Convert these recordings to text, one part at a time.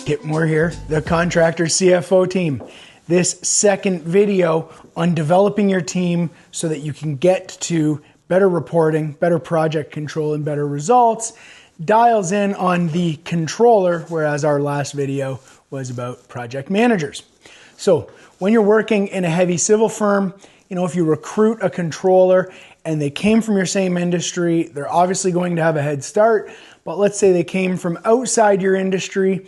Kip Moore here, the Contractor CFO team. This second video on developing your team so that you can get to better reporting, better project control, and better results dials in on the controller, whereas our last video was about project managers. So when you're working in a heavy civil firm, if you recruit a controller and they came from your same industry, they're obviously going to have a head start. But let's say they came from outside your industry,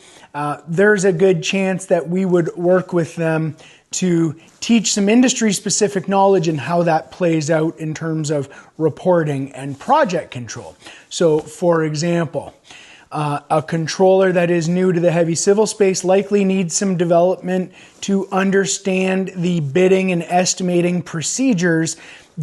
there's a good chance that we would work with them to teach some industry-specific knowledge and how that plays out in terms of reporting and project control. So, for example, a controller that is new to the heavy civil space likely needs some development to understand the bidding and estimating procedures,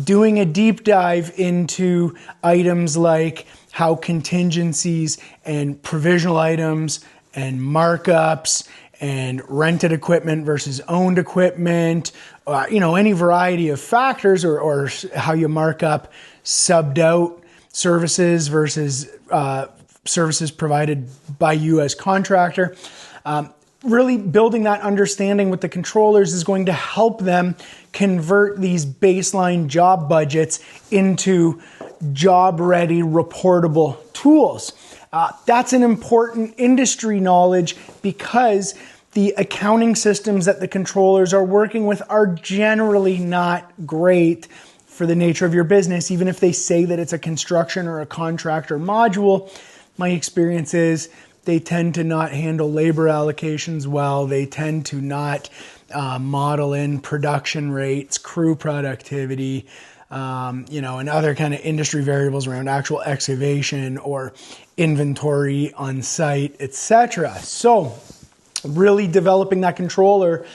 doing a deep dive into items like how contingencies and provisional items and markups and rented equipment versus owned equipment, any variety of factors, or how you mark up subbed out services versus services provided by you as contractor. Really building that understanding with the controllers is going to help them convert these baseline job budgets into job-ready, reportable tools. That's an important industry knowledge because the accounting systems that the controllers are working with are generally not great for the nature of your business. Even if they say that it's a construction or a contractor module, my experience is they tend to not handle labor allocations well. They tend to not model in production rates, crew productivity, and other kind of industry variables around actual excavation or inventory on site, etc. So really developing that controller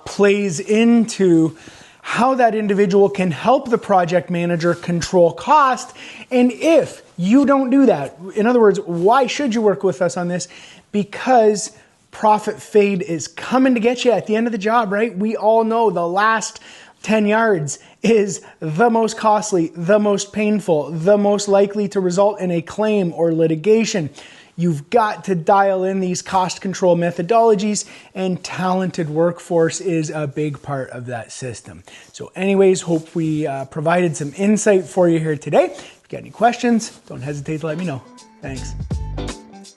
plays into how that individual can help the project manager control cost. And if you don't do that, in other words, why should you work with us on this? Because profit fade is coming to get you at the end of the job, right? We all know the last 10 yards is the most costly, the most painful, the most likely to result in a claim or litigation. You've got to dial in these cost control methodologies, and talented workforce is a big part of that system. So anyways, hope we provided some insight for you here today. If you got any questions, don't hesitate to let me know. Thanks.